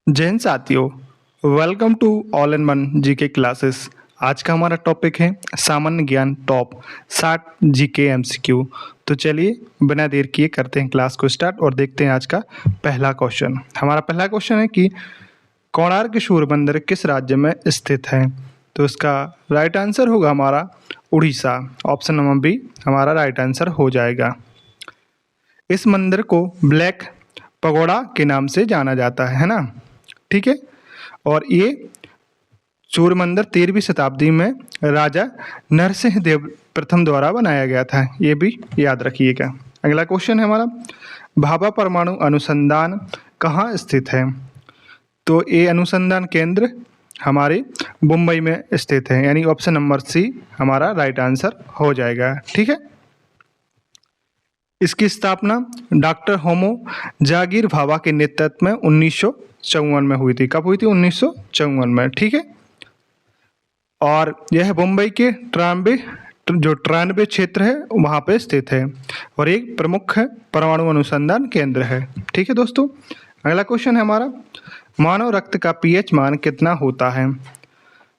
जय हिंद साथियों, welcome to all in one GK classes. आज का हमारा टॉपिक है सामान्य ज्ञान टॉप 60 जीके एमसीक्यू। तो चलिए बिना देर किए करते हैं क्लास को स्टार्ट और देखते हैं आज का पहला क्वेश्चन। हमारा पहला क्वेश्चन है कि कोणार्क सूर्य मंदिर किस राज्य में स्थित है। तो इसका राइट आंसर होगा हमारा उड़ीसा। ऑप्शन नंबर बी हमारा राइट आंसर हो जाएगा। इस मंदिर को ब्लैक पगोड़ा के नाम से जाना जाता है ना, ठीक है। और ये सूर्य मंदिर 13वीं शताब्दी में राजा नरसिंह देव प्रथम द्वारा बनाया गया था, ये भी याद रखिएगा। अगला क्वेश्चन है हमारा, भाभा परमाणु अनुसंधान कहाँ स्थित है। तो ये अनुसंधान केंद्र हमारे मुंबई में स्थित है, यानी ऑप्शन नंबर सी हमारा राइट आंसर हो जाएगा, ठीक है। इसकी स्थापना डॉक्टर होमो जागीर भाभा के नेतृत्व में 1954 में हुई थी। कब हुई थी? 1954 में, ठीक है। और यह मुंबई के ट्रानबे क्षेत्र है वहाँ पे स्थित है और एक प्रमुख परमाणु अनुसंधान केंद्र है, ठीक है दोस्तों। अगला क्वेश्चन है हमारा, मानव रक्त का पीएच मान कितना होता है।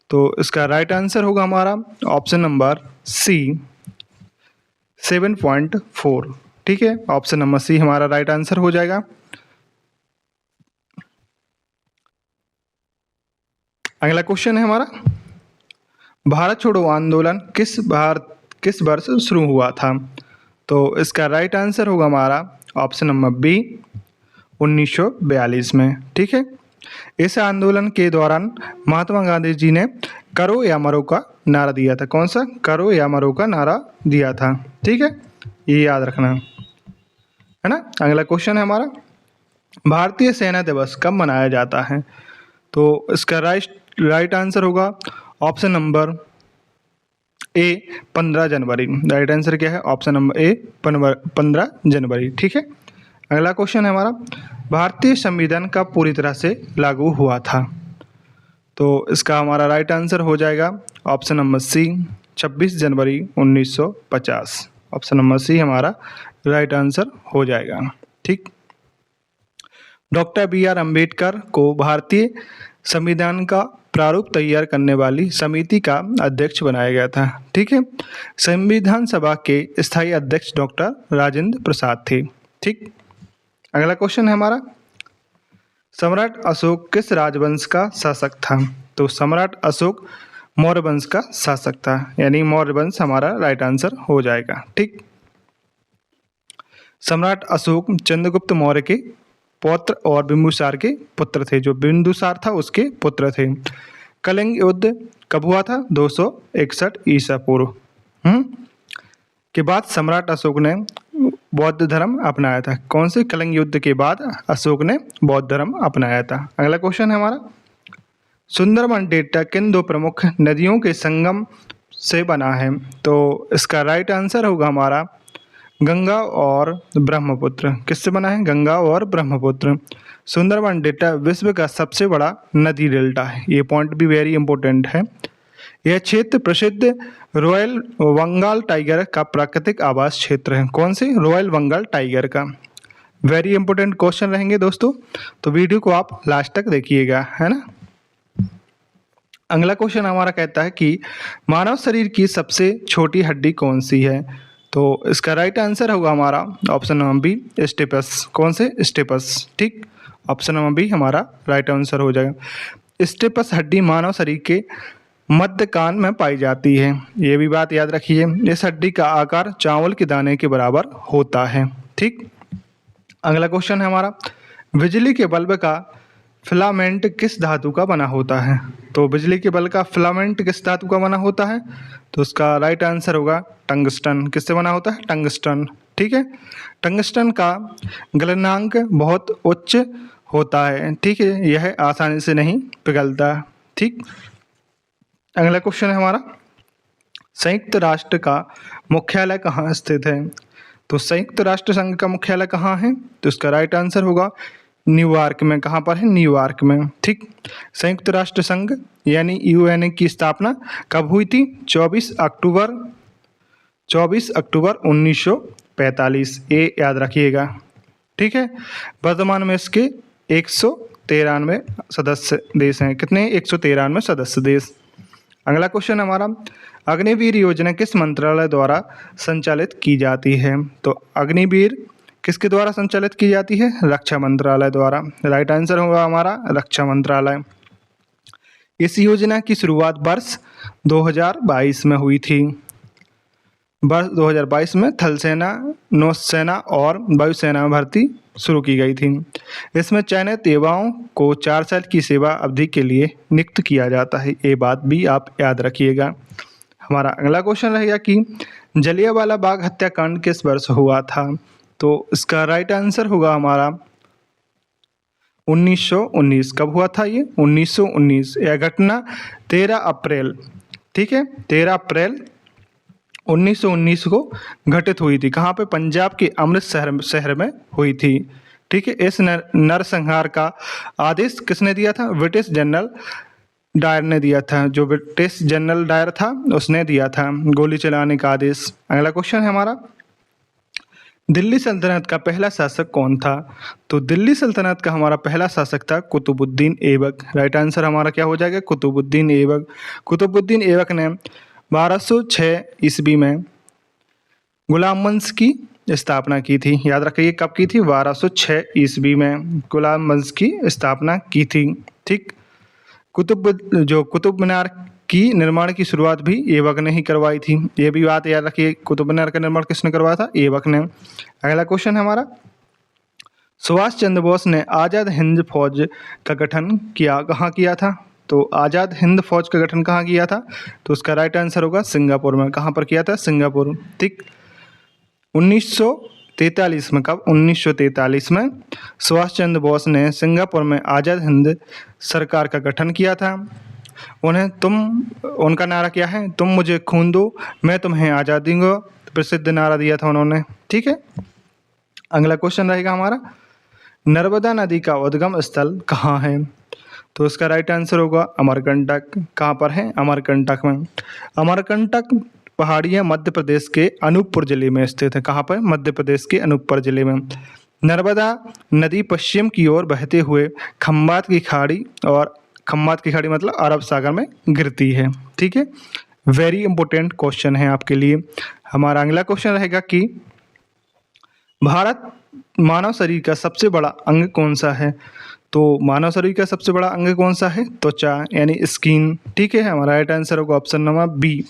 तो इसका राइट आंसर होगा हमारा ऑप्शन नंबर सी 7.4, ठीक है। ऑप्शन नंबर सी हमारा राइट आंसर हो जाएगा। अगला क्वेश्चन है हमारा, भारत छोड़ो आंदोलन किस वर्ष शुरू हुआ था। तो इसका राइट आंसर होगा हमारा ऑप्शन नंबर बी 1942 में, ठीक है। इस आंदोलन के दौरान महात्मा गांधी जी ने करो या मरो का नारा दिया था। कौन सा? करो या मरो का नारा दिया था, ठीक है, ये याद रखना है ना। अगला क्वेश्चन है हमारा, भारतीय सेना दिवस कब मनाया जाता है। तो इसका राइट आंसर होगा option number A 15 January. Right answer क्या है? ऑप्शन नंबर ए 15 जनवरी, ठीक है। अगला क्वेश्चन है हमारा, भारतीय संविधान कब पूरी तरह से लागू हुआ था। तो इसका हमारा राइट आंसर हो जाएगा ऑप्शन नंबर सी 26 जनवरी 1950। ऑप्शन नंबर सी हमारा राइट आंसर हो जाएगा, ठीक। Doctor B R. अम्बेडकर को भारतीय संविधान का प्रारूप तैयार करने वाली समिति का अध्यक्ष बनाया गया था, ठीक है। संविधान सभा के स्थायी अध्यक्ष डॉक्टर राजेंद्र प्रसाद थे, ठीक। अगला क्वेश्चन है हमारा, सम्राट अशोक किस राजवंश का शासक था। तो सम्राट अशोक मौर्य वंश का शासक था, यानी मौर्य वंश हमारा राइट आंसर हो जाएगा, ठीक। सम्राट अशोक चंद्रगुप्त मौर्य के पौत्र और बिंदुसार के पुत्र थे। जो बिंदुसार था उसके पुत्र थे। कलिंग युद्ध कब हुआ था? 261 ईसा पूर्व के बाद सम्राट अशोक ने बौद्ध धर्म अपनाया था। कौन से? कलिंग युद्ध के बाद अशोक ने बौद्ध धर्म अपनाया था। अगला क्वेश्चन है हमारा, सुंदरबन डेल्टा किन दो प्रमुख नदियों के संगम से बना है। तो इसका राइट आंसर होगा हमारा गंगा और ब्रह्मपुत्र। किससे बना है? गंगा और ब्रह्मपुत्र। सुंदरबन डेल्टा विश्व का सबसे बड़ा नदी डेल्टा है, ये पॉइंट भी वेरी इंपॉर्टेंट है। यह क्षेत्र प्रसिद्ध रॉयल बंगाल टाइगर का प्राकृतिक आवास क्षेत्र है। कौन से? रॉयल बंगाल टाइगर का। वेरी इंपॉर्टेंट क्वेश्चन रहेंगे दोस्तों, तो वीडियो को आप लास्ट तक देखिएगा, है ना। अगला क्वेश्चन हमारा कहता है कि मानव शरीर की सबसे छोटी हड्डी कौन सी है। तो इसका राइट आंसर होगा हमारा ऑप्शन नंबर बी स्टेपस। कौन से? स्टेपस, ठीक। ऑप्शन नंबर बी हमारा राइट आंसर हो जाएगा। स्टेपस हड्डी मानव शरीर के मध्य कान में पाई जाती है, ये भी बात याद रखिए। इस हड्डी का आकार चावल के दाने के बराबर होता है, ठीक। अगला क्वेश्चन है हमारा, बिजली के बल्ब का फिलामेंट किस धातु का बना होता है। तो बिजली के बल्ब का फिलामेंट किस धातु का बना होता है। तो उसका राइट आंसर होगा टंगस्टन। किससे बना होता है? टंगस्टन, ठीक है। टंगस्टन का गलनांक बहुत उच्च होता है, ठीक है, यह आसानी से नहीं पिघलता, ठीक। अगला क्वेश्चन है हमारा, संयुक्त राष्ट्र का मुख्यालय कहाँ स्थित है। तो संयुक्त राष्ट्र संघ का मुख्यालय कहाँ है। तो इसका राइट आंसर होगा न्यूयॉर्क में। कहाँ पर है? न्यूयॉर्क में, ठीक। संयुक्त राष्ट्र संघ यानी यूएनए की स्थापना कब हुई थी? 24 अक्टूबर 1945, ये याद रखिएगा, ठीक है। वर्तमान में इसके 193 सदस्य देश हैं। कितने? 193 सदस्य देश। अगला क्वेश्चन हमारा, अग्निवीर योजना किस मंत्रालय द्वारा संचालित की जाती है? तो अग्निवीर किसके द्वारा संचालित की जाती है? रक्षा मंत्रालय द्वारा। राइट आंसर होगा हमारा रक्षा मंत्रालय। इस योजना की शुरुआत वर्ष 2022 में हुई थी। वर्ष 2022 में थल सेना, नौसेना और वायुसेना में भर्ती शुरू की गई थी। इसमें चयनित युवाओं को 4 साल की सेवा अवधि के लिए नियुक्त किया जाता है। ये बात भी आप याद रखिएगा। हमारा अगला क्वेश्चन रहेगा कि जलियांवाला बाग हत्याकांड किस वर्ष हुआ था? तो इसका राइट आंसर होगा हमारा 1919। कब हुआ था ये? 1919। यह घटना 13 अप्रैल, ठीक है, 13 अप्रैल 1919 को घटित हुई थी। कहाँ पे? पंजाब के अमृतसर शहर में हुई थी। ठीक है। इस नरसंहार का आदेश किसने दिया था? ब्रिटिश जनरल डायर ने दिया था। जो ब्रिटिश जनरल डायर था उसने दिया था गोली चलाने का आदेश। अगला क्वेश्चन है हमारा, दिल्ली सल्तनत का पहला शासक कौन था? तो दिल्ली सल्तनत का हमारा पहला शासक था कुतुबुद्दीन ऐबक। राइट आंसर हमारा क्या हो जाएगा? कुतुबुद्दीन ऐबक। कुतुबुद्दीन ऐबक ने 1206 ईस्वी में गुलाम वंश की स्थापना की थी। याद रखिए कब की थी? 1206 ईस्वी में गुलाम वंश की स्थापना की थी। ठीक। कुतुब मीनार की निर्माण की शुरुआत भी ऐबक ने ही करवाई थी। ये भी बात याद रखिए, कुतुब मीनार का निर्माण किसने करवाया था? ऐबक ने। अगला क्वेश्चन है हमारा, सुभाष चंद्र बोस ने आज़ाद हिंद फौज का गठन कहाँ किया था? तो आज़ाद हिंद फौज का गठन कहाँ किया था? तो उसका राइट आंसर होगा सिंगापुर में। कहाँ पर किया था? सिंगापुर। ठीक। 1943 में। कब? 1943 में सुभाष चंद्र बोस ने सिंगापुर में आज़ाद हिंद सरकार का गठन किया था। उनका नारा क्या है? तुम मुझे खून दो, मैं तुम्हें आज़ादी दूंगा, प्रसिद्ध नारा दिया था उन्होंने। ठीक है। अगला क्वेश्चन रहेगा हमारा, नर्मदा नदी का उद्गम स्थल कहाँ है? तो इसका राइट आंसर होगा अमरकंटक। कहाँ पर है? अमरकंटक में। अमरकंटक पहाड़ियाँ मध्य प्रदेश के अनूपपुर जिले में स्थित है। कहाँ पर? मध्य प्रदेश के अनूपपुर जिले में। नर्मदा नदी पश्चिम की ओर बहते हुए खम्बात की खाड़ी, और खम्बात की खाड़ी मतलब अरब सागर में गिरती है। ठीक है। वेरी इंपॉर्टेंट क्वेश्चन है आपके लिए। हमारा अगला क्वेश्चन रहेगा कि भारत मानव शरीर का सबसे बड़ा अंग कौन सा है? तो मानव शरीर का सबसे बड़ा अंग कौन सा है? त्वचा यानी स्किन। ठीक है। हमारा राइट आंसर होगा ऑप्शन नंबर बी।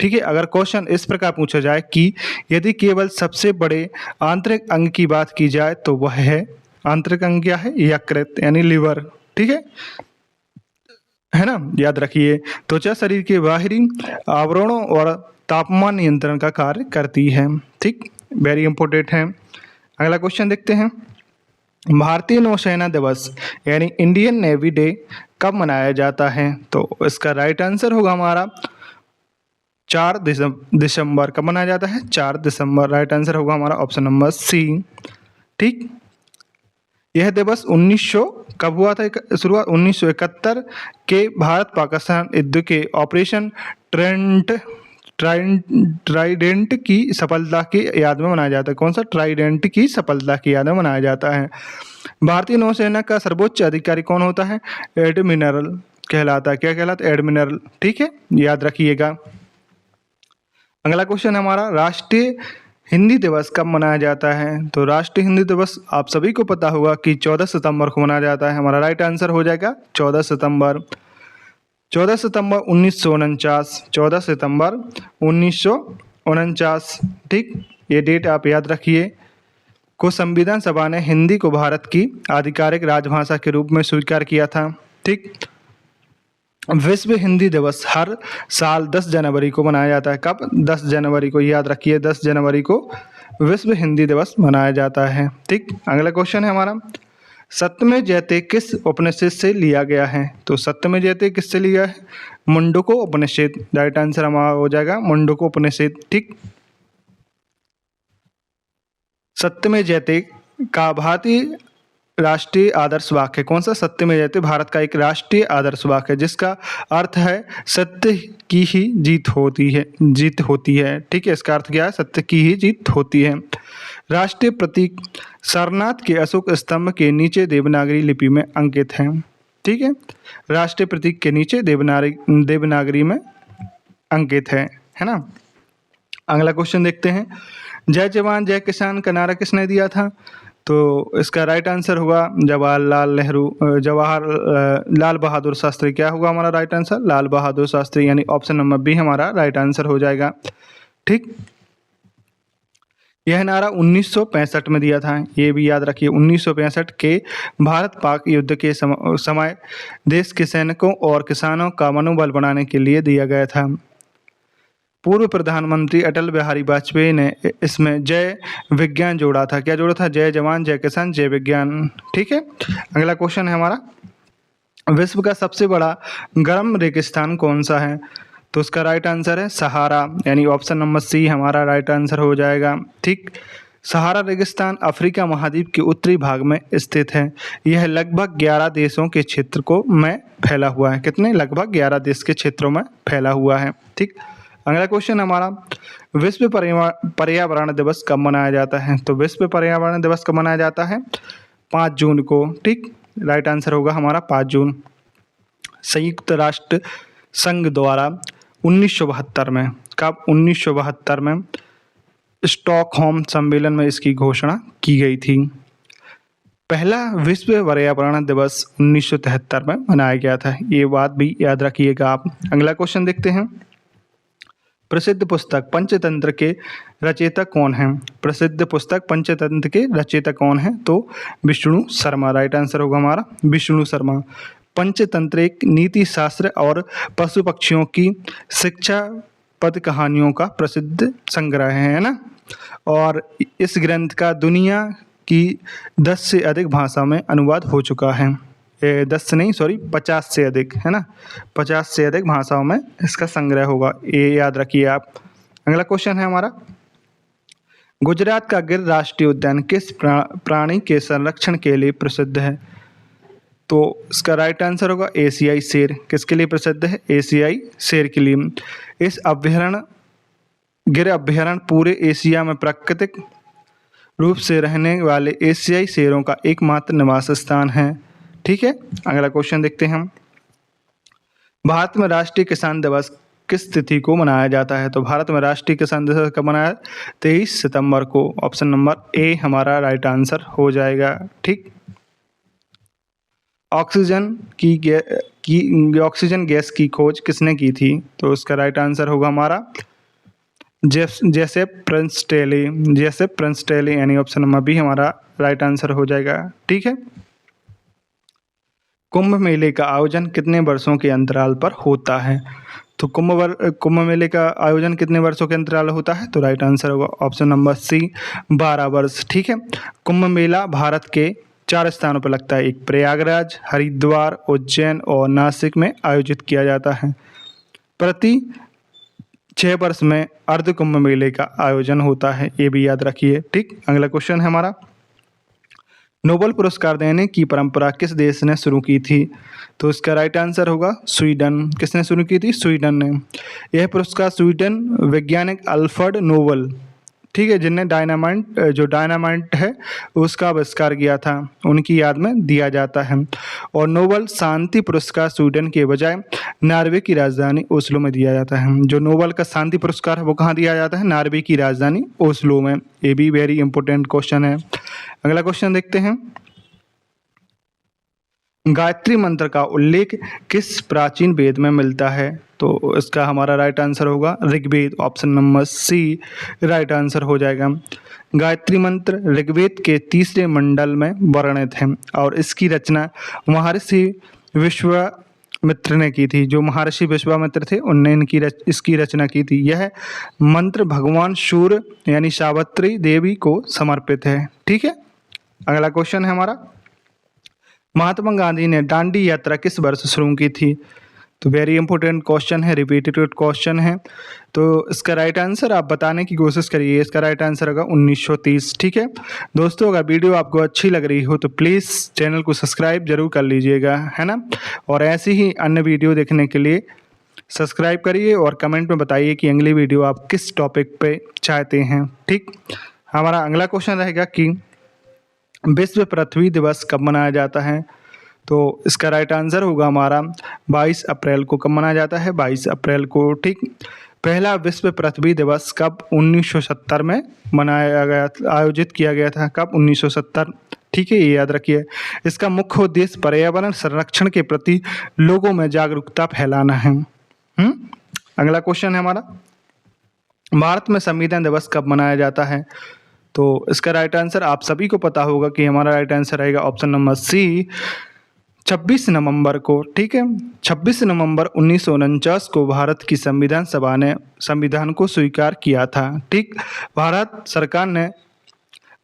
ठीक है। अगर क्वेश्चन इस प्रकार पूछा जाए कि यदि केवल सबसे बड़े आंतरिक अंग की बात की जाए तो वह है, आंतरिक अंग क्या है? यकृत यानी लिवर। ठीक है ना, याद रखिए। त्वचा शरीर के बाहरी आवरणों और तापमान नियंत्रण का कार्य करती है। ठीक, वेरी इंपॉर्टेंट है। अगला क्वेश्चन देखते हैं, भारतीय नौसेना दिवस यानी इंडियन नेवी डे कब मनाया जाता है? तो इसका राइट आंसर होगा हमारा 4 दिसंबर। कब मनाया जाता है? 4 दिसंबर। राइट आंसर होगा हमारा ऑप्शन नंबर सी। ठीक। यह दिवस 1900 कब हुआ था? शुरुआत 1971 के भारत पाकिस्तान युद्ध के ऑपरेशन ट्राइडेंट की सफलता की याद में मनाया जाता है। कौन सा? ट्राइडेंट की सफलता की याद में मनाया जाता है। भारतीय नौसेना का सर्वोच्च अधिकारी कौन होता है? एडमिरल कहलाता है। क्या कहलाता है? एडमिरल। ठीक है, याद रखिएगा। अगला क्वेश्चन हमारा, राष्ट्रीय हिंदी दिवस कब मनाया जाता है? तो राष्ट्रीय हिंदी दिवस आप सभी को पता होगा कि 14 सितंबर को मनाया जाता है। हमारा राइट आंसर हो जाएगा 14 सितंबर। 14 सितंबर 1949। 14 सितंबर 1949। ठीक, ये डेट आप याद रखिए। को संविधान सभा ने हिंदी को भारत की आधिकारिक राजभाषा के रूप में स्वीकार किया था। ठीक। विश्व हिंदी दिवस हर साल 10 जनवरी को मनाया जाता है। कब? 10 जनवरी को। याद रखिए 10 जनवरी को विश्व हिंदी दिवस मनाया जाता है। ठीक। अगला क्वेश्चन है हमारा, सत्यमेव जयते किस उपनिषद से लिया गया है? तो सत्यमेव जयते किससे लिया है? मुंडको उपनिषद। राइट आंसर हमारा हो जाएगा मुंडको उपनिषद। ठीक। सत्यमेव जयते का भारतीय राष्ट्रीय आदर्श वाक्य है। कौन सा? सत्यमेव जयते भारत का एक राष्ट्रीय आदर्श वाक्य है जिसका अर्थ है सत्य की ही जीत होती है। ठीक है, इसका अर्थ क्या है? सत्य की ही जीत होती है। राष्ट्रीय प्रतीक सारनाथ के अशोक स्तंभ के नीचे देवनागरी लिपि में अंकित है। ठीक है, राष्ट्रीय प्रतीक के नीचे देवनागरी में अंकित है ना। अगला क्वेश्चन देखते हैं, जय जवान जय किसान का नारा किसने दिया था? तो इसका राइट आंसर होगा लाल बहादुर शास्त्री। क्या होगा हमारा राइट आंसर? लाल बहादुर शास्त्री, यानी ऑप्शन नंबर बी हमारा राइट आंसर हो जाएगा। ठीक, यह नारा 1965 में दिया था, ये भी याद रखिए। 1965 के भारत पाक युद्ध के समय देश के सैनिकों और किसानों का मनोबल बढ़ाने के लिए दिया गया था। पूर्व प्रधानमंत्री अटल बिहारी वाजपेयी ने इसमें जय विज्ञान जोड़ा था। क्या जोड़ा था? जय जवान जय किसान जय विज्ञान। ठीक है, अगला क्वेश्चन है हमारा, विश्व का सबसे बड़ा गर्म रेगिस्तान कौन सा है? तो उसका राइट आंसर है सहारा, यानी ऑप्शन नंबर सी हमारा राइट आंसर हो जाएगा। ठीक, सहारा रेगिस्तान अफ्रीका महाद्वीप के उत्तरी भाग में स्थित है। यह लगभग 11 देशों के क्षेत्र में फैला हुआ है। कितने? लगभग 11 देश के क्षेत्रों में फैला हुआ है। ठीक, अगला क्वेश्चन हमारा, विश्व पर्यावरण दिवस कब मनाया जाता है? तो विश्व पर्यावरण दिवस कब मनाया जाता है? 5 जून को। ठीक, राइट आंसर होगा हमारा 5 जून। संयुक्त राष्ट्र संघ द्वारा 1972 में, कब? 1972 में स्टॉकहोम सम्मेलन में इसकी घोषणा की गई थी। पहला विश्व पर्यावरण दिवस 1973 में मनाया गया था, ये बात भी याद रखिएगा आप। अगला क्वेश्चन देखते हैं, प्रसिद्ध पुस्तक पंचतंत्र के रचयिता कौन हैं? प्रसिद्ध पुस्तक पंचतंत्र के रचयिता कौन हैं? तो विष्णु शर्मा, राइट आंसर होगा हमारा विष्णु शर्मा। पंचतंत्र एक नीति शास्त्र और पशु पक्षियों की शिक्षा पद कहानियों का प्रसिद्ध संग्रह है ना। और इस ग्रंथ का दुनिया की 10 से अधिक भाषा में अनुवाद हो चुका है। 50 से अधिक, है ना, 50 से अधिक भाषाओं में इसका संग्रह होगा, ये याद रखिए आप। अगला क्वेश्चन है हमारा, गुजरात का गिर राष्ट्रीय उद्यान किस प्राणी के संरक्षण के लिए प्रसिद्ध है? तो इसका राइट आंसर होगा एशियाई शेर। किसके लिए प्रसिद्ध है? एशियाई शेर के लिए। इस गिर अभ्यारण्य पूरे एशिया में प्राकृतिक रूप से रहने वाले एशियाई शेरों का एकमात्र निवास स्थान है। ठीक है, अगला क्वेश्चन देखते हैं हम, भारत में राष्ट्रीय किसान दिवस किस तिथि को मनाया जाता है? तो भारत में राष्ट्रीय किसान दिवस कब मनाया? 23 सितंबर को। ऑप्शन नंबर ए हमारा राइट आंसर हो जाएगा। ठीक, ऑक्सीजन गैस की खोज किसने की थी? तो उसका राइट आंसर होगा हमारा जेसेप प्रिंसटेली, यानी ऑप्शन नंबर बी हमारा राइट आंसर हो जाएगा। ठीक है, कुंभ मेले का आयोजन कितने वर्षों के अंतराल पर होता है? तो कुंभ मेले का आयोजन कितने वर्षों के अंतराल होता है? तो राइट आंसर होगा ऑप्शन नंबर सी 12 वर्ष। ठीक है, कुंभ मेला भारत के 4 स्थानों पर लगता है, एक प्रयागराज, हरिद्वार, उज्जैन और नासिक में आयोजित किया जाता है। प्रति 6 वर्ष में अर्ध कुंभ मेले का आयोजन होता है, ये भी याद रखिए। ठीक, अगला क्वेश्चन है हमारा, नोबेल पुरस्कार देने की परंपरा किस देश ने शुरू की थी? तो इसका राइट आंसर होगा स्वीडन। किसने शुरू की थी? स्वीडन ने। यह पुरस्कार स्वीडन वैज्ञानिक अल्फ्रेड नोबेल, ठीक है, जिनने डायनामाइट है उसका आविष्कार किया था, उनकी याद में दिया जाता है। और नोबेल शांति पुरस्कार स्वीडन के बजाय नॉर्वे की राजधानी ओस्लो में दिया जाता है। जो नोबेल का शांति पुरस्कार है वो कहाँ दिया जाता है? नॉर्वे की राजधानी ओस्लो में। ये भी वेरी इंपॉर्टेंट क्वेश्चन है। अगला क्वेश्चन देखते हैं, गायत्री मंत्र का उल्लेख किस प्राचीन वेद में मिलता है? तो इसका हमारा राइट आंसर होगा Rigveda. Option number C right answer हो जाएगा। गायत्री मंत्र ऋग्वेद के 3 मंडल में वर्णित है और इसकी रचना महर्षि विश्वामित्र ने की थी। जो महर्षि विश्वामित्र थे उनने इसकी रचना की थी। यह मंत्र भगवान सूर्य यानी सावित्री देवी को समर्पित है। ठीक है, अगला क्वेश्चन है हमारा, महात्मा गांधी ने दांडी यात्रा किस वर्ष शुरू की थी? तो वेरी इंपॉर्टेंट क्वेश्चन है, रिपीटेड क्वेश्चन है, तो इसका राइट आंसर आप बताने की कोशिश करिए। इसका राइट आंसर होगा 1930। ठीक है दोस्तों, अगर वीडियो आपको अच्छी लग रही हो तो प्लीज़ चैनल को सब्सक्राइब जरूर कर लीजिएगा, है ना। और ऐसी ही अन्य वीडियो देखने के लिए सब्सक्राइब करिए और कमेंट में बताइए कि अगली वीडियो आप किस टॉपिक पे चाहते हैं। ठीक, हमारा अगला क्वेश्चन रहेगा कि विश्व पृथ्वी दिवस कब मनाया जाता है? तो इसका राइट आंसर होगा हमारा 22 अप्रैल को। कब मनाया जाता है? 22 अप्रैल को। ठीक। पहला विश्व पृथ्वी दिवस कब? 1970 में मनाया गया, आयोजित किया गया था। कब? 1970। ठीक है, ये याद रखिए। इसका मुख्य उद्देश्य पर्यावरण संरक्षण के प्रति लोगों में जागरूकता फैलाना है। अगला क्वेश्चन है हमारा, भारत में संविधान दिवस कब मनाया जाता है? तो इसका राइट आंसर आप सभी को पता होगा कि हमारा राइट आंसर रहेगा ऑप्शन नंबर सी, 26 नवंबर को। ठीक है, 26 नवंबर 1949 को भारत की संविधान सभा ने संविधान को स्वीकार किया था। ठीक, भारत सरकार ने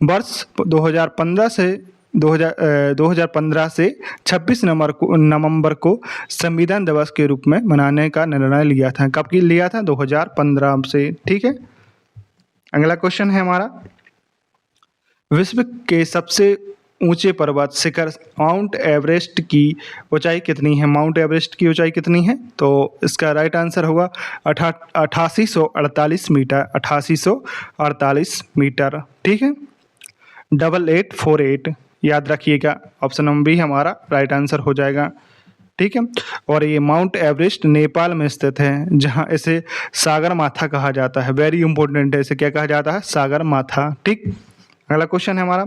वर्ष 2015 से 26 नवंबर को संविधान दिवस के रूप में मनाने का निर्णय लिया था। कब की लिया था? 2015 से। ठीक है, अगला क्वेश्चन है हमारा, विश्व के सबसे ऊंचे पर्वत शिखर माउंट एवरेस्ट की ऊंचाई कितनी है? माउंट एवरेस्ट की ऊंचाई कितनी है? तो इसका राइट आंसर होगा 8848 मीटर। 8848 मीटर। ठीक है, 8848 याद रखिएगा। ऑप्शन नंबर बी हमारा राइट आंसर हो जाएगा। ठीक है, और ये माउंट एवरेस्ट नेपाल में स्थित है, जहाँ इसे सागर माथा कहा जाता है। वेरी इंपॉर्टेंट है, इसे क्या कहा जाता है? सागर माथा। ठीक, अगला क्वेश्चन है हमारा,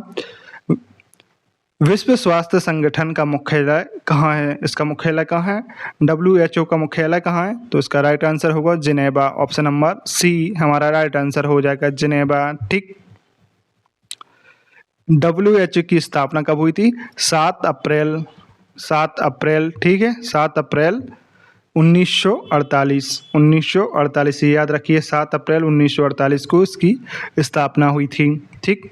विश्व स्वास्थ्य संगठन का मुख्यालय कहाँ है? इसका मुख्यालय कहाँ है? WHO का मुख्यालय कहाँ है? तो इसका राइट आंसर होगा जिनेवा। ऑप्शन नंबर सी हमारा राइट आंसर हो जाएगा, जिनेवा। ठीक, WHO की स्थापना कब हुई थी? 7 अप्रैल। ठीक है, 7 अप्रैल 1948 याद रखिए, 7 अप्रैल 1948 को इसकी स्थापना हुई थी। ठीक,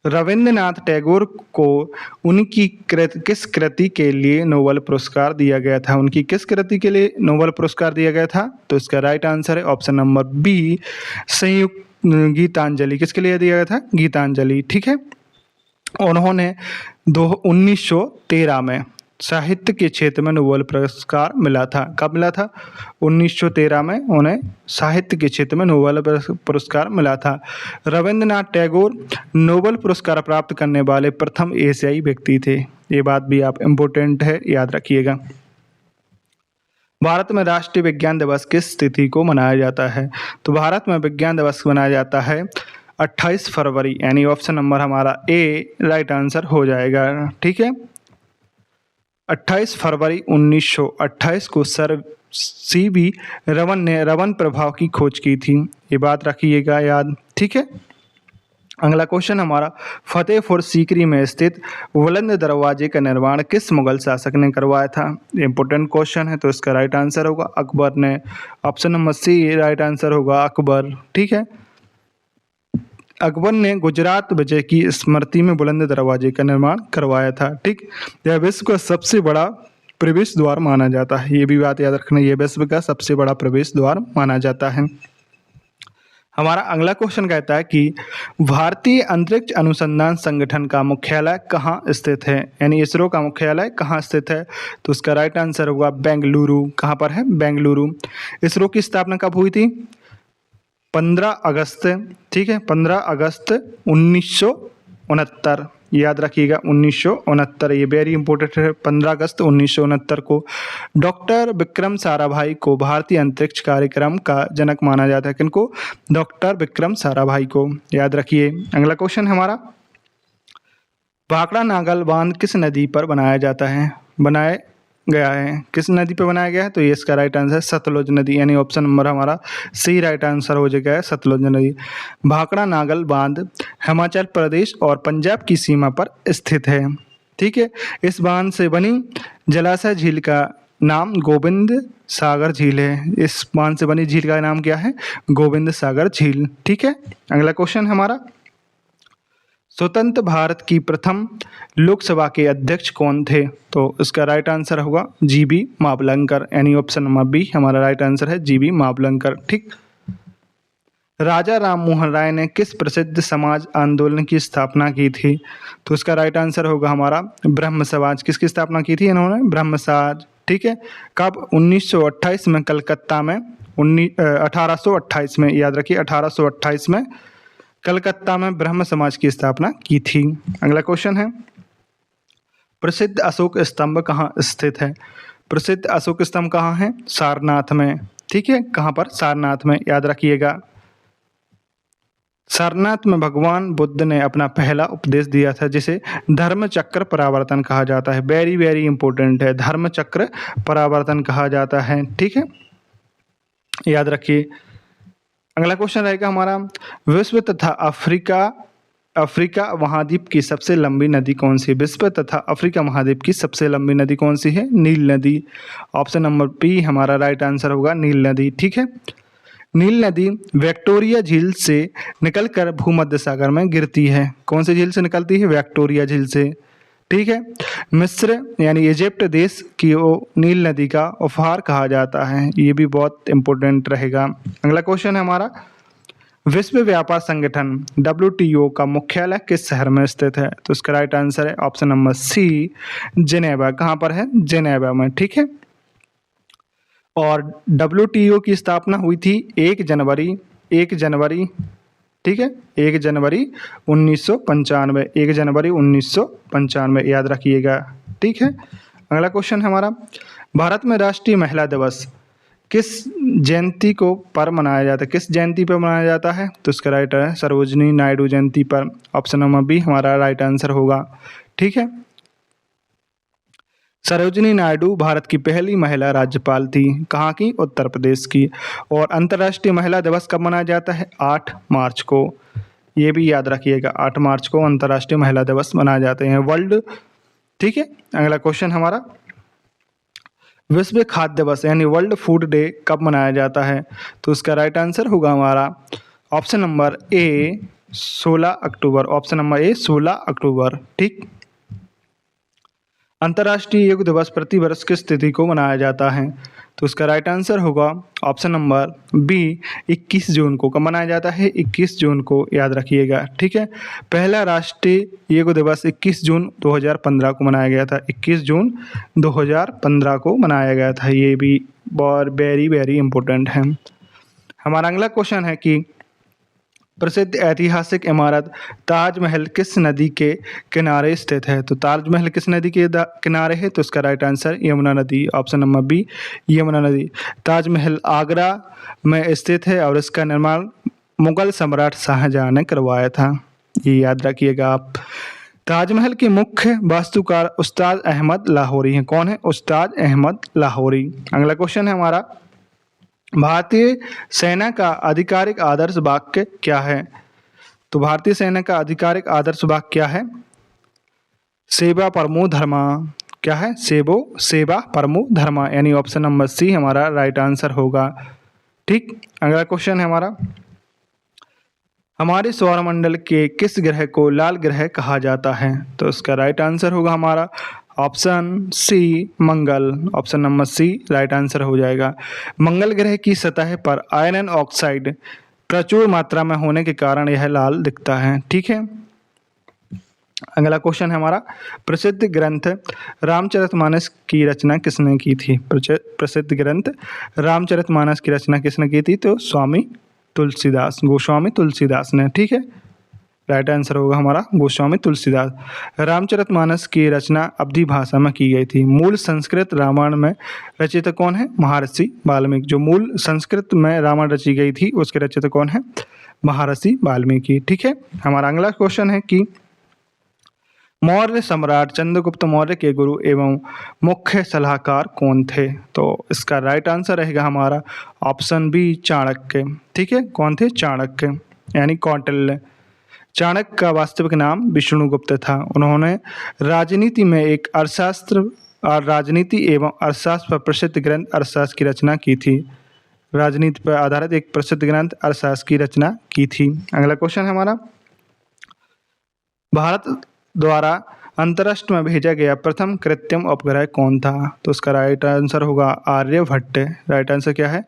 रविंद्रनाथ टैगोर को उनकी किस कृति के लिए नोबेल पुरस्कार दिया गया था? उनकी किस कृति के लिए नोबेल पुरस्कार दिया गया था? तो इसका राइट आंसर है ऑप्शन नंबर बी, संयुक्त गीतांजलि। किसके लिए दिया गया था? गीतांजलि। ठीक है, उन्होंने 1913 में साहित्य के क्षेत्र में नोबेल पुरस्कार मिला था। कब मिला था? 1913 में उन्हें साहित्य के क्षेत्र में नोबेल पुरस्कार मिला था। रविंद्रनाथ टैगोर नोबेल पुरस्कार प्राप्त करने वाले प्रथम एशियाई व्यक्ति थे। ये बात भी आप इम्पोर्टेंट है, याद रखिएगा। भारत में राष्ट्रीय विज्ञान दिवस किस तिथि को मनाया जाता है? तो भारत में विज्ञान दिवस मनाया जाता है 28 फरवरी, यानी ऑप्शन नंबर हमारा ए राइट आंसर हो जाएगा। ठीक है, 28 फरवरी 1928 को सर CV रमन ने रमन प्रभाव की खोज की थी। ये बात रखिएगा याद। ठीक है, अगला क्वेश्चन हमारा, फतेहपुर सीकरी में स्थित बुलंद दरवाजे का निर्माण किस मुगल शासक ने करवाया था? इंपॉर्टेंट क्वेश्चन है, तो इसका राइट आंसर होगा अकबर ने। Option number C right answer होगा अकबर। ठीक है, अकबर ने गुजरात विजय की स्मृति में बुलंद दरवाजे का निर्माण करवाया था। ठीक, यह विश्व का सबसे बड़ा प्रवेश द्वार माना जाता है। ये भी बात याद रखना, यह विश्व का सबसे बड़ा प्रवेश द्वार माना जाता है। हमारा अगला क्वेश्चन कहता है कि भारतीय अंतरिक्ष अनुसंधान संगठन का मुख्यालय कहाँ स्थित है? यानी इसरो का मुख्यालय कहाँ स्थित है? तो उसका राइट आंसर होगा बेंगलुरु। कहाँ पर है? बेंगलुरु। इसरो की स्थापना कब हुई थी? 15 अगस्त। ठीक है, 15 अगस्त 1969। याद रखिएगा 1969, ये वेरी इंपॉर्टेंट है। 15 अगस्त 1969 को डॉक्टर विक्रम साराभाई को भारतीय अंतरिक्ष कार्यक्रम का जनक माना जाता है। किनको? डॉक्टर विक्रम साराभाई को, याद रखिए। अगला क्वेश्चन हमारा, भाखड़ा नागल बांध किस नदी पर बनाया गया है? किस नदी पर बनाया गया है? तो ये इसका राइट आंसर है सतलुज नदी, यानी ऑप्शन नंबर हमारा सी राइट आंसर हो जाएगा, सतलुज नदी। भाखड़ा नागल बांध हिमाचल प्रदेश और पंजाब की सीमा पर स्थित है। ठीक है, इस बांध से बनी जलाशय झील का नाम गोविंद सागर झील है। इस बांध से बनी झील का नाम क्या है? गोविंद सागर झील। ठीक है, अगला क्वेश्चन हमारा, स्वतंत्र भारत की प्रथम लोकसभा के अध्यक्ष कौन थे? तो इसका राइट आंसर होगा GB मावलंकर, यानी ऑप्शन नंबर बी हमारा राइट आंसर है GB मावलंकर। ठीक, राजा राम मोहन राय ने किस प्रसिद्ध समाज आंदोलन की स्थापना की थी? तो इसका राइट आंसर होगा हमारा ब्रह्म समाज। किसकी स्थापना की थी इन्होंने? ब्रह्म समाज। ठीक है, कब? 1928 में कलकत्ता में। 1828 में, याद रखिए 1828 में कलकत्ता में ब्रह्म समाज की स्थापना की थी। अगला क्वेश्चन है, प्रसिद्ध अशोक स्तंभ कहाँ स्थित है? प्रसिद्ध अशोक स्तंभ कहाँ है? सारनाथ में। ठीक है, कहाँ पर? सारनाथ में, याद रखिएगा। सारनाथ में भगवान बुद्ध ने अपना पहला उपदेश दिया था, जिसे धर्म चक्र परावर्तन कहा जाता है। वेरी वेरी इंपॉर्टेंट है, धर्म चक्र परावर्तन कहा जाता है। ठीक है, याद रखिए। अगला क्वेश्चन रहेगा हमारा, विश्व तथा अफ्रीका महाद्वीप की सबसे लंबी नदी कौन सी है? विश्व तथा अफ्रीका महाद्वीप की सबसे लंबी नदी कौन सी है? नील नदी। ऑप्शन नंबर बी हमारा राइट आंसर होगा, नील नदी। ठीक है, नील नदी विक्टोरिया झील से निकलकर भूमध्य सागर में गिरती है। कौन सी झील से निकलती है? विक्टोरिया झील से। ठीक है, मिस्र यानी इजिप्ट देश की वो नील नदी का उपहार कहा जाता है। ये भी बहुत इंपॉर्टेंट रहेगा। अगला क्वेश्चन है हमारा, विश्व व्यापार संगठन WTO का मुख्यालय किस शहर में स्थित है? तो इसका राइट आंसर है ऑप्शन नंबर सी, जिनेवा। कहाँ पर है? जिनेवा में। ठीक है, और WTO की स्थापना हुई थी 1 जनवरी। ठीक है, 1 जनवरी 1995, 1 जनवरी 1995, याद रखिएगा। ठीक है, अगला क्वेश्चन हमारा, भारत में राष्ट्रीय महिला दिवस किस जयंती को पर मनाया जाता है? किस जयंती पर मनाया जाता है? तो इसका राइट है सरोजिनी नायडू जयंती पर। ऑप्शन नंबर बी हमारा राइट आंसर होगा। ठीक है, सरोजिनी नायडू भारत की पहली महिला राज्यपाल थी। कहाँ की? उत्तर प्रदेश की। और अंतर्राष्ट्रीय महिला दिवस कब मनाया जाता है? 8 मार्च को। ये भी याद रखिएगा, 8 मार्च को अंतर्राष्ट्रीय महिला दिवस मनाए जाते हैं, वर्ल्ड। ठीक है, अगला क्वेश्चन हमारा, विश्व खाद्य दिवस यानी वर्ल्ड फूड डे कब मनाया जाता है? तो इसका राइट आंसर होगा हमारा option number A 16 October. Option number A 16 अक्टूबर। ठीक, अंतर्राष्ट्रीय योग दिवस प्रति वर्ष किस तिथि को मनाया जाता है? तो इसका राइट आंसर होगा ऑप्शन नंबर बी 21 जून को। कब मनाया जाता है? 21 जून को, याद रखिएगा। ठीक है, पहला राष्ट्रीय योग दिवस 21 जून 2015 को मनाया गया था। 21 जून 2015 को मनाया गया था। ये भी बहुत वेरी वेरी इंपॉर्टेंट है। हमारा अगला क्वेश्चन है कि प्रसिद्ध ऐतिहासिक इमारत ताजमहल किस नदी के किनारे स्थित है? तो ताजमहल किस नदी के किनारे है? तो इसका राइट आंसर यमुना नदी। ऑप्शन नंबर बी यमुना नदी। ताजमहल आगरा में स्थित है और इसका निर्माण मुगल सम्राट शाहजहां ने करवाया था। ये याद रखिएगा आप। ताजमहल के मुख्य वास्तुकार उस्ताद अहमद लाहौरी हैं। कौन है? उस्ताद अहमद लाहौरी। अगला क्वेश्चन है हमारा, भारतीय सेना का आधिकारिक आदर्श वाक्य क्या है? तो भारतीय सेना का आधिकारिक आदर्श वाक्य क्या है? सेवा परमो धर्मा। क्या है? सेवा परमो धर्मा, यानी ऑप्शन नंबर सी हमारा राइट आंसर होगा। ठीक, अगला क्वेश्चन है हमारा, हमारे सौरमंडल के किस ग्रह को लाल ग्रह कहा जाता है? तो इसका राइट आंसर होगा हमारा option C Mangal. Option number C right answer हो जाएगा। मंगल ग्रह की सतह पर आयरन ऑक्साइड प्रचुर मात्रा में होने के कारण यह लाल दिखता है। ठीक है, अगला क्वेश्चन है हमारा, प्रसिद्ध ग्रंथ रामचरितमानस की रचना किसने की थी? प्रसिद्ध ग्रंथ रामचरितमानस की रचना किसने की थी? तो स्वामी तुलसीदास, गोस्वामी तुलसीदास ने। ठीक है, राइट आंसर होगा हमारा गोस्वामी तुलसीदास। रामचरितमानस की रचना अवधी भाषा में की गई थी। मूल संस्कृत रामायण में रचित कौन है? महर्षि वाल्मीकि। जो मूल संस्कृत में रामायण रची गई थी उसके रचित कौन है? महर्षि वाल्मीकि। ठीक है, हमारा अगला क्वेश्चन है कि मौर्य सम्राट चंद्रगुप्त मौर्य के गुरु एवं मुख्य सलाहकार कौन थे? तो इसका राइट आंसर रहेगा हमारा ऑप्शन बी चाणक्य। ठीक है, कौन थे? चाणक्य यानी कौटिल्य। चाणक्य का वास्तविक नाम विष्णुगुप्त था। उन्होंने राजनीति में एक अर्थशास्त्र और राजनीति एवं अर्थशास्त्र पर प्रसिद्ध ग्रंथ अर्थशास्त्र की रचना की थी। राजनीति पर आधारित एक प्रसिद्ध ग्रंथ अर्थशास्त्र की रचना की थी। अगला क्वेश्चन है हमारा, भारत द्वारा अंतरिक्ष में भेजा गया प्रथम कृत्रिम उपग्रह कौन था? तो उसका राइट आंसर होगा आर्यभट्ट। राइट आंसर क्या है?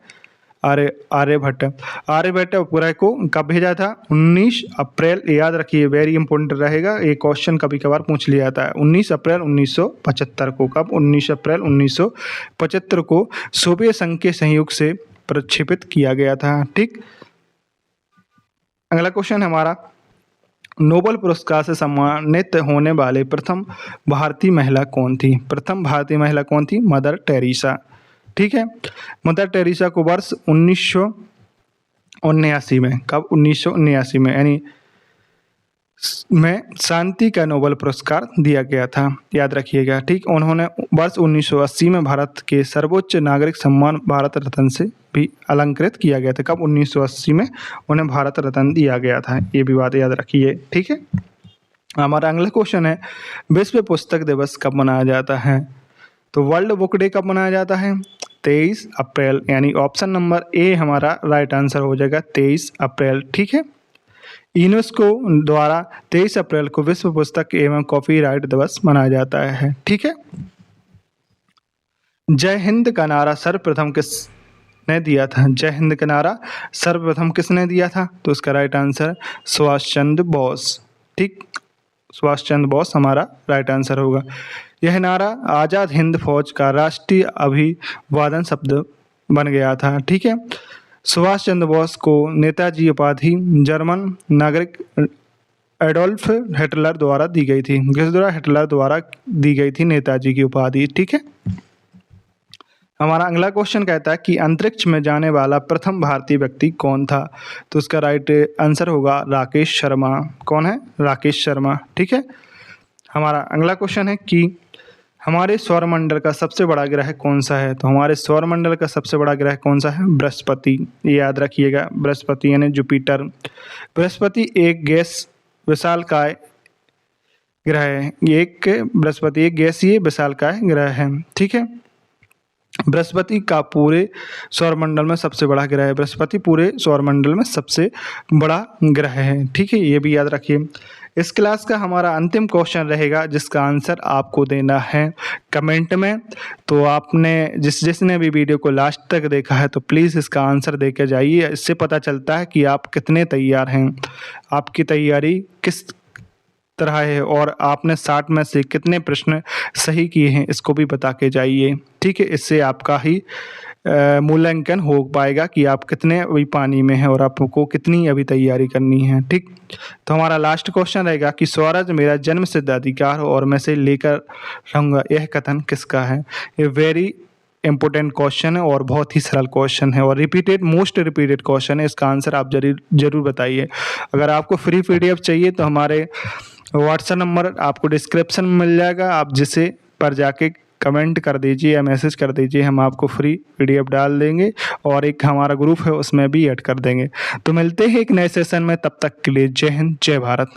आर्यभट्ट। आर्यभट्ट उपग्रह को कब भेजा था? 19 अप्रैल। याद रखिए, वेरी इंपॉर्टेंट रहेगा, ये क्वेश्चन कभी कभार पूछ लिया जाता है। 19 अप्रैल 1975 को। कब? 19 अप्रैल 1975 को सोवियत संघ के सहयोग से प्रक्षेपित किया गया था। ठीक, अगला क्वेश्चन है हमारा, नोबेल पुरस्कार से सम्मानित होने वाले प्रथम भारतीय महिला कौन थी? प्रथम भारतीय महिला कौन थी? Mother Teresa. ठीक है, मदर टेरेसा को वर्ष 1979 में, कब? 1979 में, यानी में शांति का नोबेल पुरस्कार दिया गया था, याद रखिएगा। ठीक, उन्होंने वर्ष 1980 में भारत के सर्वोच्च नागरिक सम्मान भारत रत्न से भी अलंकृत किया गया था। कब? 1980 में उन्हें भारत रत्न दिया गया था, ये भी बात याद रखिए। ठीक है, हमारा अगला क्वेश्चन है, विश्व पुस्तक दिवस कब मनाया जाता है? तो वर्ल्ड बुक डे कब मनाया जाता है? 23 अप्रैल, यानी ऑप्शन नंबर ए हमारा राइट आंसर हो जाएगा, 23 अप्रैल। ठीक है, यूनेस्को द्वारा 23 अप्रैल को विश्व पुस्तक एवं कॉपीराइट दिवस मनाया जाता है। ठीक है, जय हिंद का नारा सर्वप्रथम किसने दिया था? जय हिंद का नारा सर्वप्रथम किसने दिया था? तो इसका राइट आंसर सुभाष चंद्र बोस। ठीक, सुभाष चंद्र बोस हमारा राइट आंसर होगा। यह नारा आज़ाद हिंद फौज का राष्ट्रीय अभिवादन शब्द बन गया था। ठीक है, सुभाष चंद्र बोस को नेताजी उपाधि जर्मन नागरिक एडोल्फ हिटलर द्वारा दी गई थी। किस द्वारा? हिटलर द्वारा दी गई थी नेताजी की उपाधि। ठीक है, हमारा अगला क्वेश्चन कहता है कि अंतरिक्ष में जाने वाला प्रथम भारतीय व्यक्ति कौन था? तो उसका राइट आंसर होगा राकेश शर्मा। कौन है? राकेश शर्मा। ठीक है, हमारा अगला क्वेश्चन है कि हमारे सौरमंडल का सबसे बड़ा ग्रह कौन सा है? तो हमारे सौरमंडल का सबसे बड़ा ग्रह कौन सा है? बृहस्पति। ये याद रखिएगा, बृहस्पति यानी जुपिटर। बृहस्पति एक गैस विशालकाय ग्रह है। बृहस्पति एक गैसीय विशालकाय ग्रह है। ठीक है, बृहस्पति का पूरे सौरमंडल में सबसे बड़ा ग्रह है। बृहस्पति पूरे सौरमंडल में सबसे बड़ा ग्रह है। ठीक है, ये भी याद रखिए। इस क्लास का हमारा अंतिम क्वेश्चन रहेगा जिसका आंसर आपको देना है कमेंट में। तो आपने जिसने भी वीडियो को लास्ट तक देखा है तो प्लीज़ इसका आंसर दे के जाइए। इससे पता चलता है कि आप कितने तैयार हैं, आपकी तैयारी किस तरह है और आपने 60 में से कितने प्रश्न सही किए हैं, इसको भी बता के जाइए। ठीक है, इससे आपका ही मूल्यांकन हो पाएगा कि आप कितने अभी पानी में हैं और आपको कितनी अभी तैयारी करनी है। ठीक, तो हमारा लास्ट क्वेश्चन रहेगा कि स्वराज मेरा जन्म सिद्ध अधिकार और मैं से लेकर रहूँगा, यह कथन किसका है? ये वेरी इंपॉर्टेंट क्वेश्चन है और बहुत ही सरल क्वेश्चन है और मोस्ट रिपीटेड क्वेश्चन है। इसका आंसर आप जरूर बताइए। अगर आपको फ्री PDF चाहिए तो हमारे व्हाट्सएप नंबर आपको डिस्क्रिप्शन में मिल जाएगा, आप जिसे पर जाके कमेंट कर दीजिए या मैसेज कर दीजिए, हम आपको फ्री PDF डाल देंगे और एक हमारा ग्रुप है उसमें भी ऐड कर देंगे। तो मिलते हैं एक नए सेशन में, तब तक के लिए जय हिंद, जय भारत।